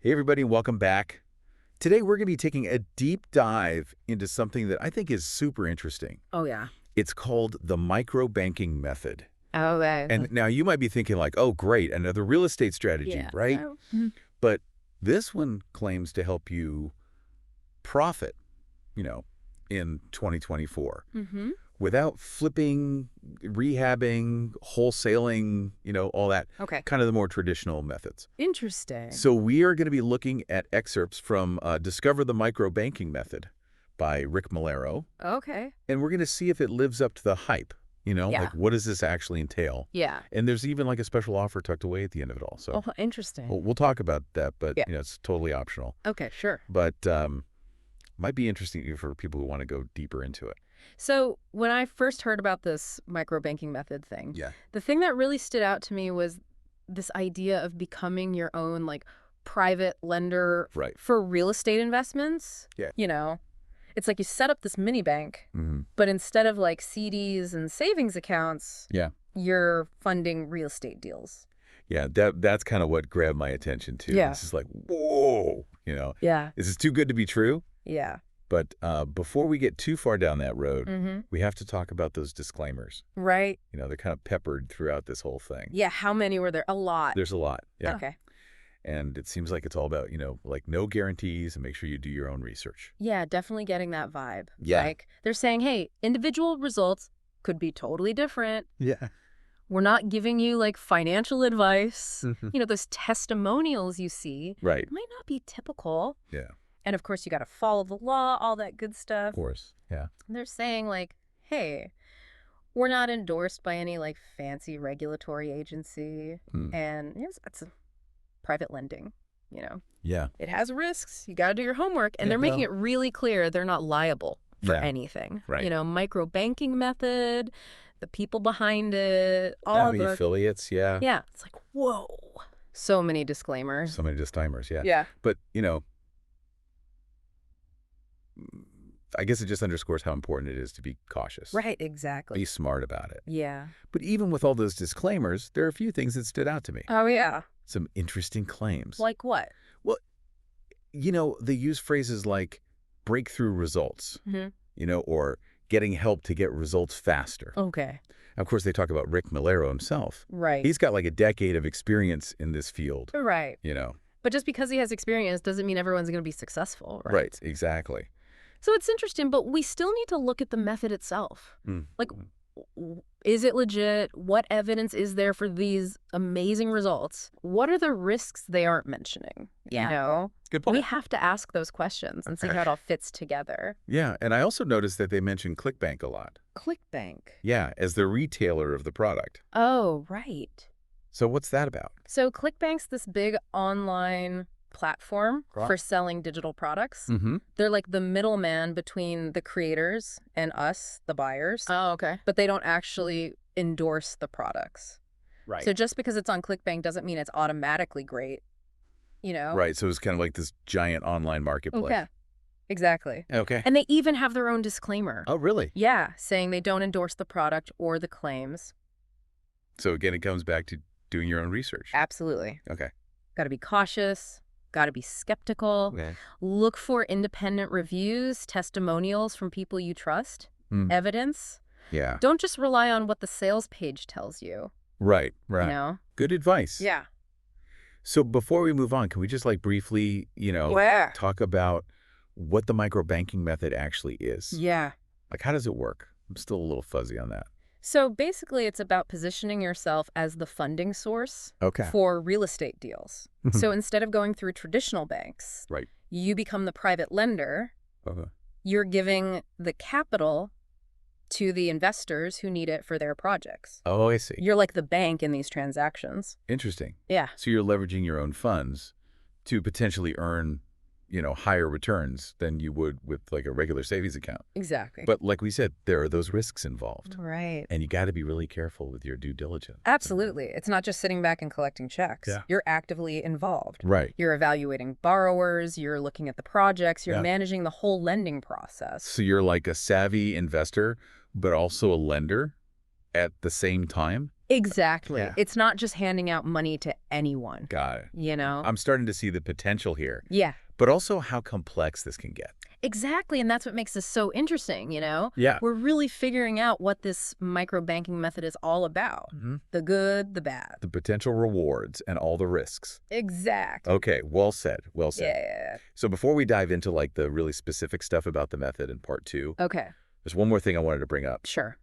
Hey everybody, welcome back. Today we're going to be taking a deep dive into something that I think is super interesting. Oh, yeah. It's called the microbanking method. Oh, And now you might be thinking like, oh great, another real estate strategy, yeah. right? Oh, But this one claims to help you profit, in 2024 mm-hmm. without flipping, rehabbing, wholesaling, all that Okay. kind of the more traditional methods. Interesting. So we are going to be looking at excerpts from Discover the Microbanking Method by Rick Malero, Okay. and we're going to see if it lives up to the hype. Yeah. Like what does this actually entail? Yeah. And there's even like a special offer tucked away at the end of it all. So Oh, interesting. we'll talk about that, but Yeah. it's totally optional. Okay, sure. But might be interesting for people who want to go deeper into it. So when I first heard about this microbanking method thing, Yeah. the thing that really stood out to me was this idea of becoming your own, private lender Right. for real estate investments. Yeah. It's like you set up this mini bank, Mm-hmm. but instead of CDs and savings accounts, Yeah. you're funding real estate deals. Yeah, that's kind of what grabbed my attention too. Yeah. It's just like, whoa, Yeah. this is too good to be true. Yeah. But before we get too far down that road, Mm-hmm. we have to talk about those disclaimers. Right. They're kind of peppered throughout this whole thing. Yeah, how many were there? A lot. There's a lot. Yeah. Okay. And it seems like it's all about, like no guarantees and make sure you do your own research. Yeah, definitely getting that vibe. Yeah. They're saying, hey, individual results could be totally different. Yeah. We're not giving you financial advice. Mhm. Those testimonials you see Right. might not be typical. Yeah. And of course, you got to follow the law, all that good stuff. Of course. Yeah. And they're saying hey, we're not endorsed by any fancy regulatory agency. Mm. And yes, that's private lending, Yeah. It has risks. You got to do your homework. And Yeah, they're making well- it really clear they're not liable for Yeah. anything. Right. Microbanking method, the people behind it, all The the... affiliates. Yeah. Yeah. It's whoa. So many disclaimers. So many disclaimers. Yeah. Yeah. But, I guess it just underscores how important it is to be cautious. Right. Exactly. Be smart about it. Yeah. But even with all those disclaimers, there are a few things that stood out to me. Oh, yeah. Some interesting claims. Like what? They use phrases like breakthrough results, Mm-hmm. or getting help to get results faster. Okay. Of course, they talk about Rick Malero himself. Right. He's got a decade of experience in this field, Right. But just because he has experience doesn't mean everyone's going to be successful, right? Right, exactly. So it's interesting, but we still need to look at the method itself. Mm. Is it legit? What evidence is there for these amazing results? What are the risks they aren't mentioning? Good We have to ask those questions and see how it all fits together. Yeah, and I also noticed that they mention ClickBank a lot. ClickBank. Yeah, as the retailer of the product. Oh, right. So what's that about? So ClickBank's this big online platform Right. for selling digital products. Mm-hmm. They're like the middleman between the creators and us, the buyers. Oh, okay. But they don't actually endorse the products. Right. So just because it's on ClickBank doesn't mean it's automatically great, Right, so it's kind of like this giant online marketplace. Okay. Exactly. Okay. And they even have their own disclaimer. Oh, really? Yeah, saying they don't endorse the product or the claims. So again, it comes back to doing your own research. Absolutely. Okay. Got to be cautious. Got to be skeptical. Okay. Look for independent reviews, testimonials from people you trust, evidence. Yeah. Don't just rely on what the sales page tells you. Right. Good advice. Yeah. So before we move on, can we just briefly, Where? talk about what the microbanking method actually is? Yeah. How does it work? I'm still a little fuzzy on that. So basically, it's about positioning yourself as the funding source Okay. for real estate deals. So instead of going through traditional banks, Right. you become the private lender. Okay. You're giving the capital to the investors who need it for their projects. Oh, I see. You're like the bank in these transactions. Interesting. Yeah. So you're leveraging your own funds to potentially earn, higher returns than you would with a regular savings account. Exactly. But like we said, there are those risks involved. Right. And you got to be really careful with your due diligence. Absolutely. It's not just sitting back and collecting checks. Yeah. You're actively involved. Right. You're evaluating borrowers. You're looking at the projects. You're Yeah. managing the whole lending process. So you're like a savvy investor, but also a lender? at the same time? Exactly. Yeah. It's not just handing out money to anyone, Got it. you know? I'm starting to see the potential here, Yeah. but also how complex this can get. Exactly, and that's what makes this so interesting, you know? Yeah. We're really figuring out what this microbanking method is all about. The good, the bad. The potential rewards and all the risks. Exactly. Okay, well said, well said. Yeah. So before we dive into like the really specific stuff about the method in part 2, Okay, there's one more thing I wanted to bring up. sure.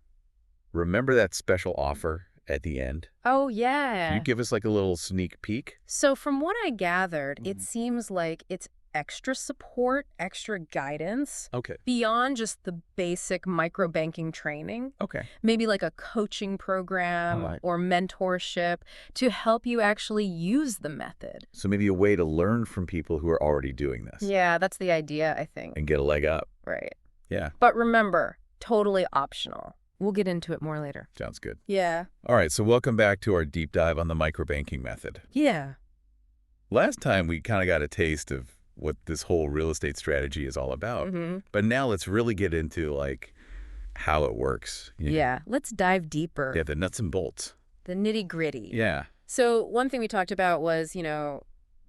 Remember that special offer at the end? Oh, Can yeah. you give us like a little sneak peek? So from what I gathered, it seems like it's extra support, extra guidance, Okay. beyond just the basic microbanking training. Okay. Maybe like a coaching program All right. or mentorship to help you actually use the method. So maybe a way to learn from people who are already doing this Yeah, that's the idea, I think. and get a leg up. Right. Yeah, But remember, totally optional. We'll get into it more later. sounds good. Yeah. All right, so welcome back to our deep dive on the microbanking method. Yeah. Last time we kind of got a taste of what this whole real estate strategy is all about. But now let's really get into like how it works. Yeah. Let's dive deeper. Yeah, the nuts and bolts. The nitty-gritty. Yeah. So one thing we talked about was,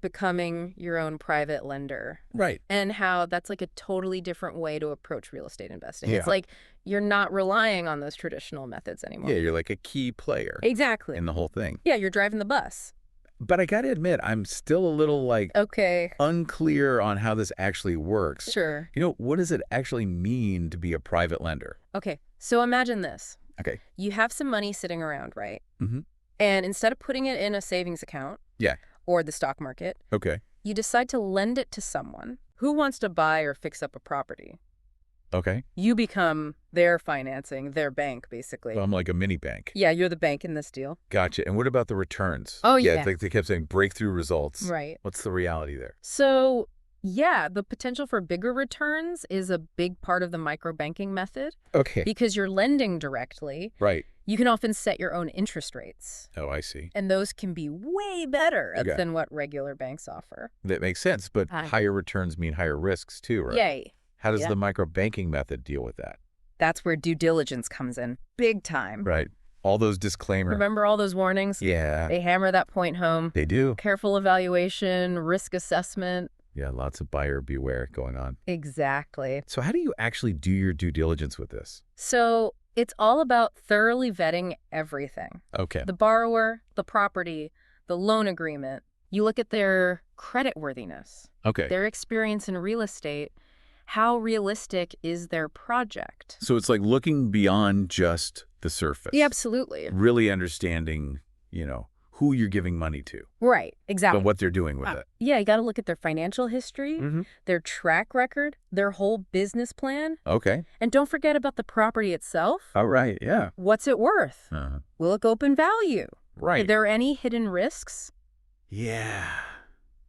becoming your own private lender Right. and how that's like a totally different way to approach real estate investing. Yeah. It's like you're not relying on those traditional methods anymore. Yeah, you're like a key player Exactly. in the whole thing. Yeah, you're driving the bus. But I got to admit, I'm still a little like Okay. unclear on how this actually works. Sure. What does it actually mean to be a private lender? Okay. So imagine this. Okay. You have some money sitting around, right? Mm-hmm. And instead of putting it in a savings account Yeah. or the stock market, Okay. you decide to lend it to someone who wants to buy or fix up a property. Okay. You become their financing, their bank, basically. So I'm like a mini bank. Yeah, you're the bank in this deal. Gotcha. And what about the returns? Oh, Yeah, yeah. it's like they kept saying breakthrough results. Right. What's the reality there? So, yeah, the potential for bigger returns is a big part of the microbanking method Okay. because you're lending directly. Right. You can often set your own interest rates, Oh, I see. and those can be way better Okay. than what regular banks offer. That makes sense, but Hi. higher returns mean higher risks too, right? Yay. How does Yeah. the microbanking method deal with that? That's where due diligence comes in. Big time. Right. All those disclaimers. Remember all those warnings? Yeah, They hammer that point home. they do. Careful evaluation, risk assessment. Yeah, lots of buyer beware going on. Exactly. So how do you actually do your due diligence with this? So it's all about thoroughly vetting everything. Okay. The borrower, the property, the loan agreement. You look at their creditworthiness, Okay. their experience in real estate. How realistic is their project? So it's like looking beyond just the surface. Yeah, absolutely. Really understanding, who you're giving money to, Right, exactly. but what they're doing with it. Yeah, you got to look at their financial history, Mm-hmm. their track record, their whole business plan. Okay. And don't forget about the property itself. All right. Yeah. What's it worth? Uh-huh. Will it go up in value? Are Right. there any hidden risks? Yeah.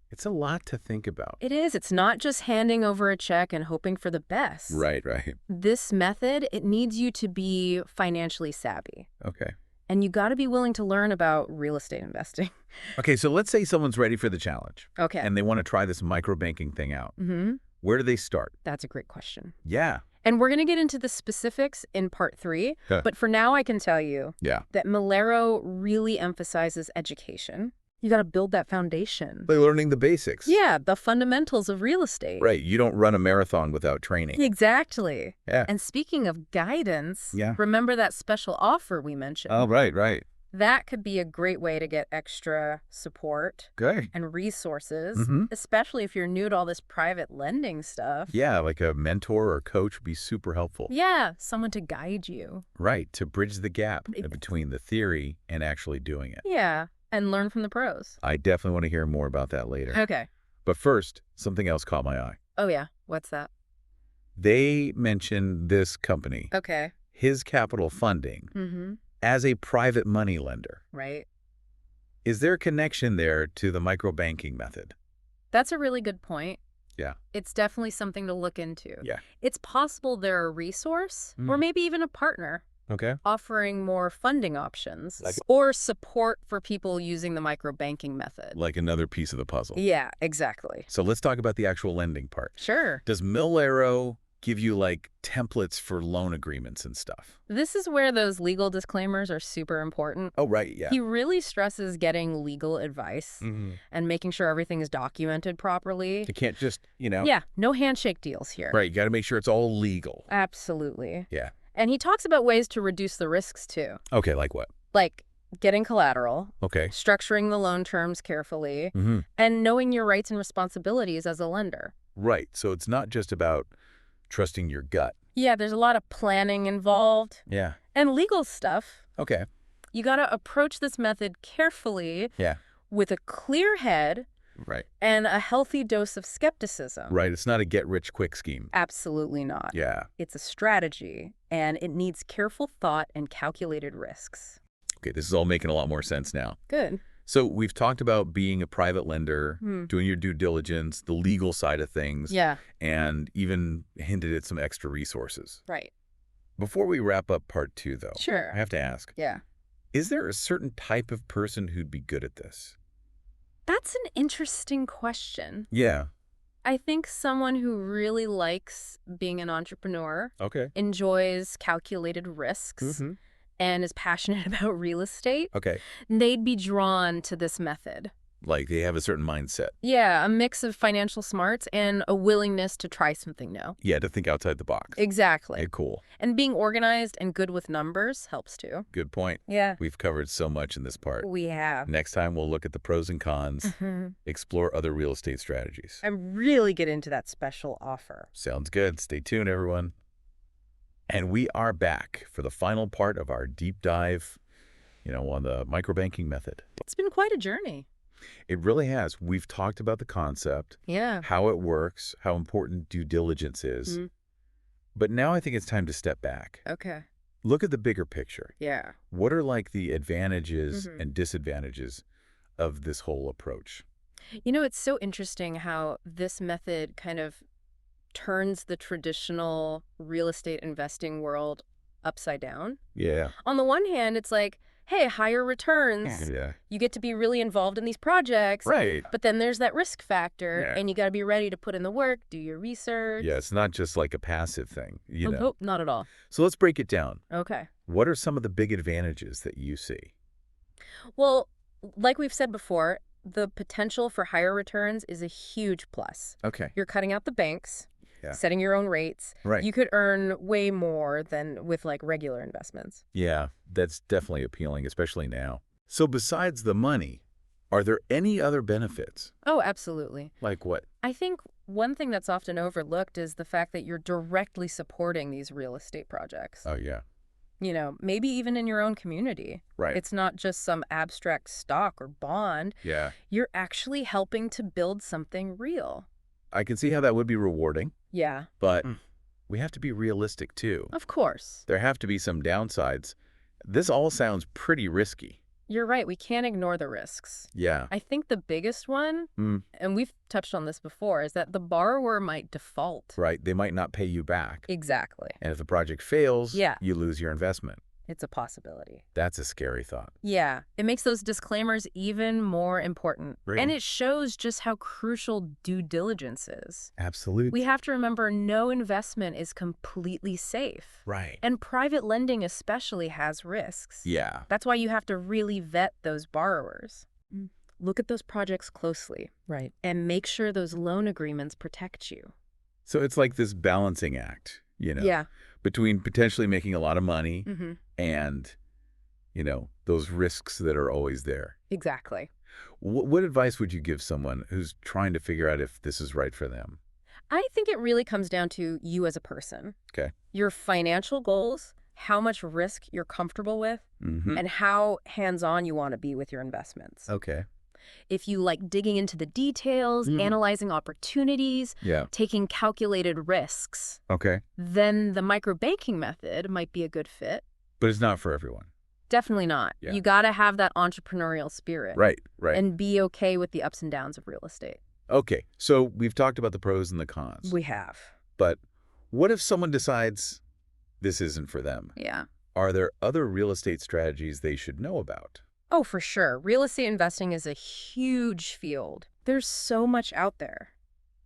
It's a lot to think about. It is. It's not just handing over a check and hoping for the best. Right, right. This method, it needs you to be financially savvy. Okay. And you got to be willing to learn about real estate investing. Okay, so let's say someone's ready for the challenge Okay. and they want to try this microbanking thing out. Mm-hmm. Where do they start? That's a great question. Yeah. And we're going to get into the specifics in part 3. Huh. But for now, I can tell you Yeah. that Malero really emphasizes education. You got to build that foundation. Like learning the basics. Yeah, the fundamentals of real estate. Right. You don't run a marathon without training. Exactly. Yeah. And speaking of guidance, Yeah. remember that special offer we mentioned? Oh, right, right. That could be a great way to get extra support Okay. and resources, Mm-hmm. especially if you're new to all this private lending stuff. Yeah, like a mentor or coach would be super helpful. Yeah, someone to guide you. Right, to bridge the gap Ex- between the theory and actually doing it. Yeah, and learn from the pros. I definitely want to hear more about that later. Okay. But first, something else caught my eye. Oh, yeah. What's that? They mentioned this company, Okay. His Capital Funding, Mm-hmm. as a private money lender. Right. Is there a connection there to the microbanking method? That's a really good point. Yeah. It's definitely something to look into. Yeah. It's possible they're a resource or Mm. maybe even a partner Okay. offering more funding options Like- or support for people using the microbanking method. Like another piece of the puzzle. Yeah, exactly. So let's talk about the actual lending part. Sure. Does Millero give you like templates for loan agreements and stuff. This is where those legal disclaimers are super important. Oh, right, yeah. He really stresses getting legal advice and making sure everything is documented properly. You can't just, Yeah, no handshake deals here. Right, you got to make sure it's all legal. Absolutely. Yeah. And he talks about ways to reduce the risks, too. Okay, like what? Like getting collateral, Okay. structuring the loan terms carefully, and knowing your rights and responsibilities as a lender. Right, so it's not just about trusting your gut. Yeah, there's a lot of planning involved. Yeah. And legal stuff. Okay. You got to approach this method carefully. Yeah. With a clear head. Right. And a healthy dose of skepticism. Right, it's not a get-rich-quick scheme. Absolutely not. Yeah. It's a strategy, and it needs careful thought and calculated risks. Okay, this is all making a lot more sense now. Good. So we've talked about being a private lender, doing your due diligence, the legal side of things, and even hinted at some extra resources. Right. Before we wrap up part 2, though, Sure. I have to ask, is there a certain type of person who'd be good at this? That's an interesting question. Yeah. I think someone who really likes being an entrepreneur, enjoys calculated risks, and is passionate about real estate, they'd be drawn to this method. Like they have a certain mindset. Yeah, a mix of financial smarts and a willingness to try something new. Yeah, to think outside the box. Exactly. Okay, cool. And being organized and good with numbers helps too. Good point. Yeah. We've covered so much in this part. We have. Next time we'll look at the pros and cons, explore other real estate strategies. And really get into that special offer. Sounds good. Stay tuned, everyone. And we are back for the final part of our deep dive, on the microbanking method. It's been quite a journey. It really has. We've talked about the concept, how it works, how important due diligence is. But now I think it's time to step back. Okay. Look at the bigger picture. Yeah. What are like the advantages and disadvantages of this whole approach? It's so interesting how this method kind of turns the traditional real estate investing world upside down. Yeah. On the one hand, it's like, hey, higher returns. Yeah. You get to be really involved in these projects. Right. But then there's that risk factor, and you got to be ready to put in the work, do your research. Yeah, it's not just like a passive thing, Nope, not at all. So let's break it down. Okay. What are some of the big advantages that you see? Well, like we've said before, the potential for higher returns is a huge plus. Okay. You're cutting out the banks. Setting your own rates. Right. You could earn way more than with like regular investments. Yeah, that's definitely appealing, especially now. So besides the money, are there any other benefits? Oh, absolutely. Like what? I think one thing that's often overlooked is the fact that you're directly supporting these real estate projects. Oh, yeah. Maybe even in your own community. Right. It's not just some abstract stock or bond. Yeah. You're actually helping to build something real. I can see how that would be rewarding. Yeah. But we have to be realistic, too. Of course. There have to be some downsides. This all sounds pretty risky. You're right. We can't ignore the risks. Yeah. I think the biggest one, and we've touched on this before, is that the borrower might default. Right. They might not pay you back. Exactly. And if the project fails, Yeah. you lose your investment. It's a possibility. That's a scary thought. Yeah. It makes those disclaimers even more important. Really? And it shows just how crucial due diligence is. Absolutely. We have to remember no investment is completely safe. Right. And private lending especially has risks. Yeah. That's why you have to really vet those borrowers. Look at those projects closely. Right. And make sure those loan agreements protect you. So it's like this balancing act, Yeah. between potentially making a lot of money and, those risks that are always there. Exactly. What advice would you give someone who's trying to figure out if this is right for them? I think it really comes down to you as a person. Okay. Your financial goals, how much risk you're comfortable with, and how hands-on you want to be with your investments. Okay. If you like digging into the details, analyzing opportunities, taking calculated risks, then the microbanking method might be a good fit. But it's not for everyone. Definitely not. Yeah. You got to have that entrepreneurial spirit. Right. And be okay with the ups and downs of real estate. Okay. So we've talked about the pros and the cons. We have. But what if someone decides this isn't for them? Yeah. Are there other real estate strategies they should know about? Oh, for sure. Real estate investing is a huge field. There's so much out there.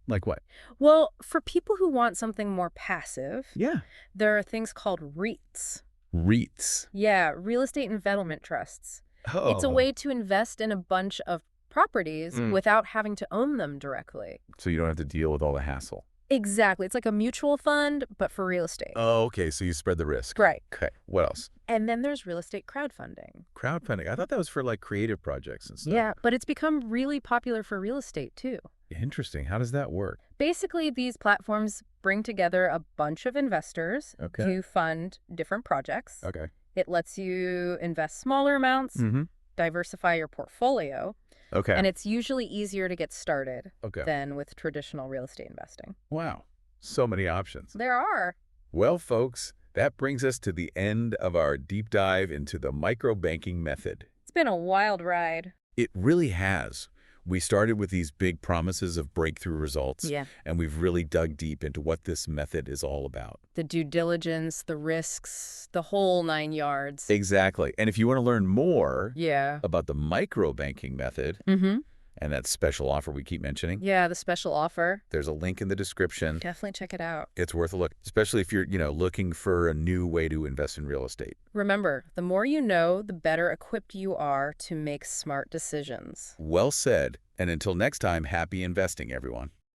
Like what? Well, for people who want something more passive, Yeah. there are things called REITs. REITs. Yeah, real estate investment trusts. It's a Oh. way to invest in a bunch of properties without having to own them directly. So you don't have to deal with all the hassle. Exactly. It's like a mutual fund, but for real estate. Oh, okay. So you spread the risk. Right. Okay. What else? And then there's real estate crowdfunding. Crowdfunding. I thought that was for like creative projects and stuff. Yeah, but it's become really popular for real estate too. Interesting. How does that work? Basically, these platforms bring together a bunch of investors to fund different projects. Okay. It lets you invest smaller amounts, diversify your portfolio, Okay. and it's usually easier to get started Okay. than with traditional real estate investing. Wow. So many options. There are. Well, folks, that brings us to the end of our deep dive into the microbanking method. It's been a wild ride. It really has. We started with these big promises of breakthrough results, and we've really dug deep into what this method is all about. The due diligence, the risks, the whole 9 yards. Exactly. And if you want to learn more Yeah. about the microbanking method and that special offer we keep mentioning, Yeah, the special offer. there's a link in the description. Definitely check it out. It's worth a look, especially if you're, looking for a new way to invest in real estate. Remember, the more you know, the better equipped you are to make smart decisions. Well said. And until next time, happy investing, everyone.